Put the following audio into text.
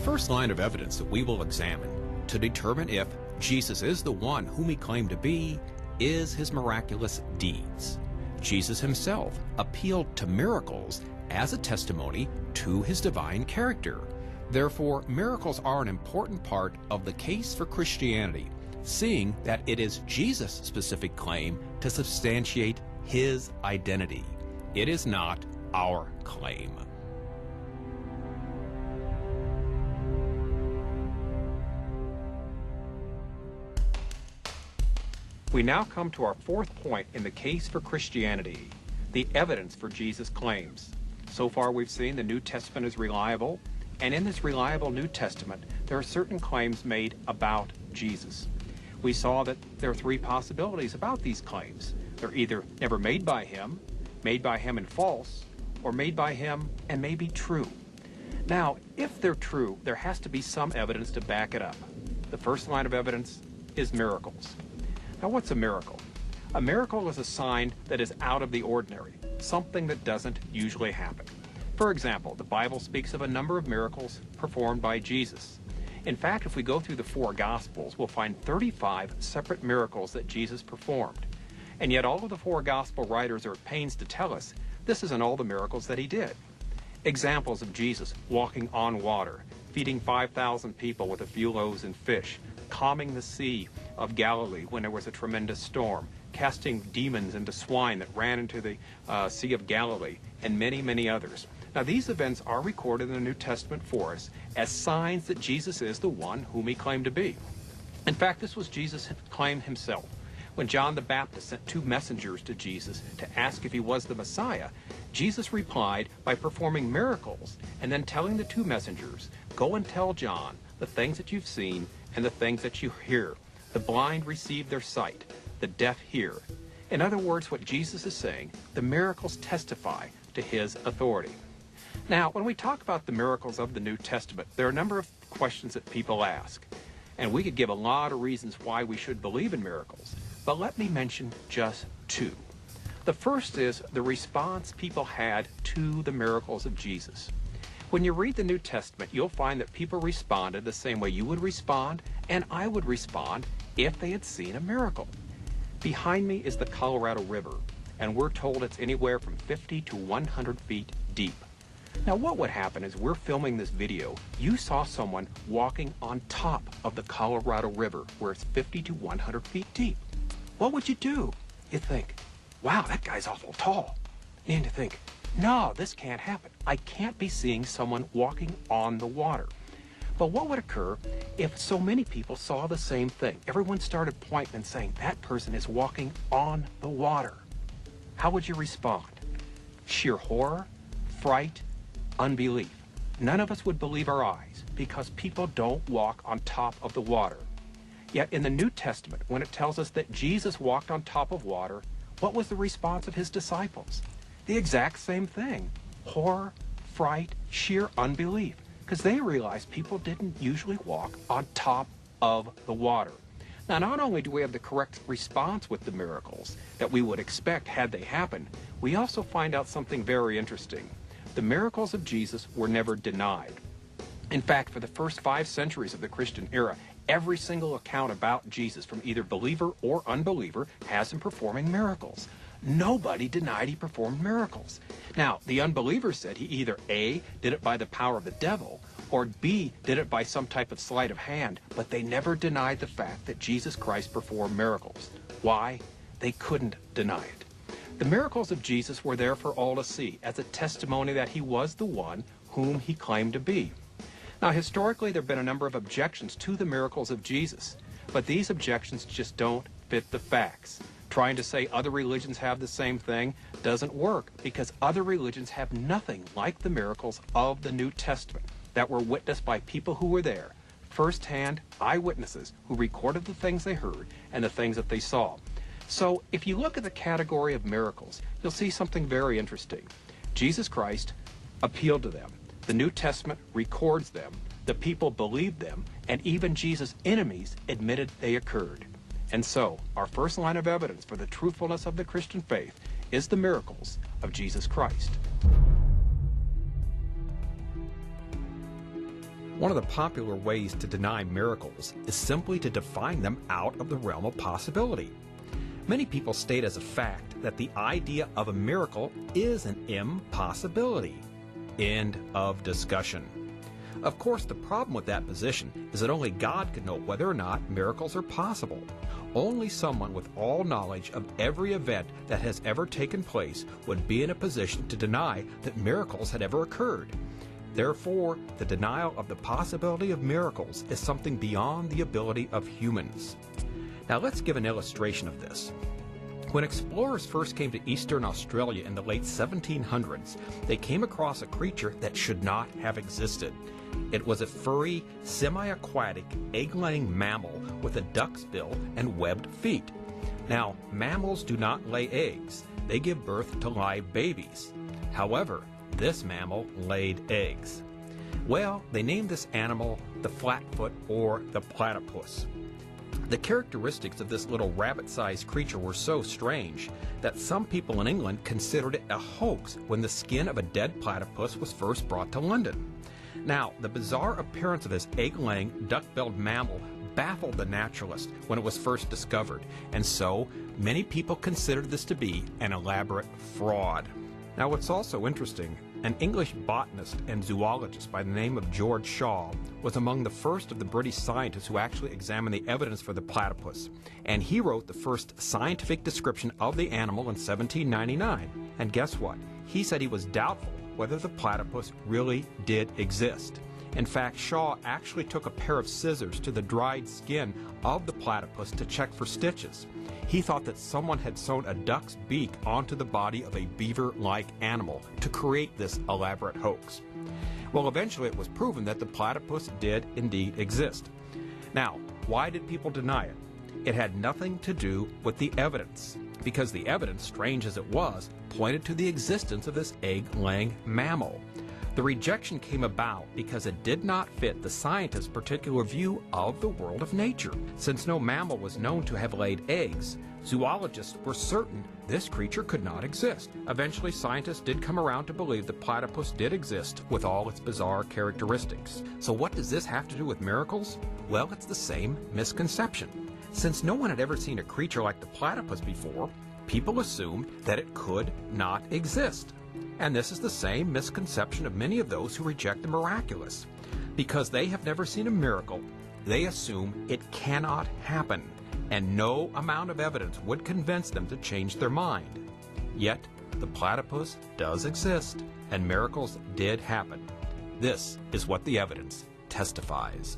first line of evidence that we will examine to determine if Jesus is the one whom he claimed to be is his miraculous deeds. Jesus himself appealed to miracles as a testimony to his divine character. Therefore, miracles are an important part of the case for Christianity, seeing that it is Jesus' specific claim to substantiate his identity. It is not our claim. We now come to our fourth point in the case for Christianity, the evidence for Jesus' claims. So far we've seen the New Testament is reliable, and in this reliable New Testament there are certain claims made about Jesus. We saw that there are three possibilities about these claims. They're either never made by him in false, or made by him and may be true. Now, if they're true, there has to be some evidence to back it up. The first line of evidence is miracles. Now, what's a miracle? A miracle is a sign that is out of the ordinary, something that doesn't usually happen. For example, the Bible speaks of a number of miracles performed by Jesus. In fact, if we go through the four Gospels, we'll find 35 separate miracles that Jesus performed. And yet all of the four Gospel writers are at pains to tell us this isn't all the miracles that he did. Examples of Jesus walking on water, feeding 5,000 people with a few loaves and fish, calming the Sea of Galilee when there was a tremendous storm, casting demons into swine that ran into the Sea of Galilee, and many, many others. Now, these events are recorded in the New Testament for us as signs that Jesus is the one whom he claimed to be. In fact, this was Jesus' claim himself. When John the Baptist sent two messengers to Jesus to ask if he was the Messiah, Jesus replied by performing miracles and then telling the two messengers, "Go and tell John the things that you've seen and the things that you hear. The blind receive their sight, the deaf hear." In other words, what Jesus is saying, the miracles testify to his authority. Now, when we talk about the miracles of the New Testament, there are a number of questions that people ask. And we could give a lot of reasons why we should believe in miracles. But let me mention just two. The first is the response people had to the miracles of Jesus. When you read the New Testament, you'll find that people responded the same way you would respond and I would respond if they had seen a miracle. Behind me is the Colorado River, and we're told it's anywhere from 50 to 100 feet deep. Now, what would happen is we're filming this video. You saw someone walking on top of the Colorado River where it's 50 to 100 feet deep. What would you do? You'd think, wow, that guy's awful tall. And you think, no, this can't happen. I can't be seeing someone walking on the water. But what would occur if so many people saw the same thing? Everyone started pointing and saying, that person is walking on the water. How would you respond? Sheer horror, fright, unbelief. None of us would believe our eyes because people don't walk on top of the water. Yet in the New Testament, when it tells us that Jesus walked on top of water, what was the response of his disciples? The exact same thing. Horror, fright, sheer unbelief. Because they realized people didn't usually walk on top of the water. Now, not only do we have the correct response with the miracles that we would expect had they happened, we also find out something very interesting. The miracles of Jesus were never denied. In fact, for the first 5 centuries of the Christian era, every single account about Jesus from either believer or unbeliever has him performing miracles. Nobody denied he performed miracles. Now, the unbelievers said he either A, did it by the power of the devil, or B, did it by some type of sleight of hand, but they never denied the fact that Jesus Christ performed miracles. Why? They couldn't deny it. The miracles of Jesus were there for all to see as a testimony that he was the one whom he claimed to be. Now, historically, there have been a number of objections to the miracles of Jesus, but these objections just don't fit the facts. Trying to say other religions have the same thing doesn't work because other religions have nothing like the miracles of the New Testament that were witnessed by people who were there, first-hand eyewitnesses who recorded the things they heard and the things that they saw. So if you look at the category of miracles, you'll see something very interesting. Jesus Christ appealed to them. The New Testament records them. The people believed them, and even Jesus' enemies admitted they occurred. And so, our first line of evidence for the truthfulness of the Christian faith is the miracles of Jesus Christ. One of the popular ways to deny miracles is simply to define them out of the realm of possibility. Many people state as a fact that the idea of a miracle is an impossibility. End of discussion. Of course, the problem with that position is that only God can know whether or not miracles are possible. Only someone with all knowledge of every event that has ever taken place would be in a position to deny that miracles had ever occurred. Therefore, the denial of the possibility of miracles is something beyond the ability of humans. Now let's give an illustration of this. When explorers first came to eastern Australia in the late 1700s, they came across a creature that should not have existed. It was a furry, semi-aquatic, egg-laying mammal with a duck's bill and webbed feet. Now, mammals do not lay eggs. They give birth to live babies. However, this mammal laid eggs. Well, they named this animal the flatfoot or the platypus. The characteristics of this little rabbit-sized creature were so strange that some people in England considered it a hoax when the skin of a dead platypus was first brought to London. Now, the bizarre appearance of this egg-laying, duck-billed mammal baffled the naturalist when it was first discovered, and so many people considered this to be an elaborate fraud. Now, what's also interesting, an English botanist and zoologist by the name of George Shaw was among the first of the British scientists who actually examined the evidence for the platypus, and he wrote the first scientific description of the animal in 1799. And guess what? He said he was doubtful whether the platypus really did exist. In fact, Shaw actually took a pair of scissors to the dried skin of the platypus to check for stitches. He thought that someone had sewn a duck's beak onto the body of a beaver-like animal to create this elaborate hoax. Well, eventually it was proven that the platypus did indeed exist. Now, why did people deny it? It had nothing to do with the evidence, because the evidence, strange as it was, pointed to the existence of this egg-laying mammal. The rejection came about because it did not fit the scientist's particular view of the world of nature. Since no mammal was known to have laid eggs, zoologists were certain this creature could not exist. Eventually, scientists did come around to believe the platypus did exist with all its bizarre characteristics. So what does this have to do with miracles? Well, it's the same misconception. Since no one had ever seen a creature like the platypus before, people assumed that it could not exist. And this is the same misconception of many of those who reject the miraculous. Because they have never seen a miracle, they assume it cannot happen, and no amount of evidence would convince them to change their mind. Yet, the platypus does exist, and miracles did happen. This is what the evidence testifies.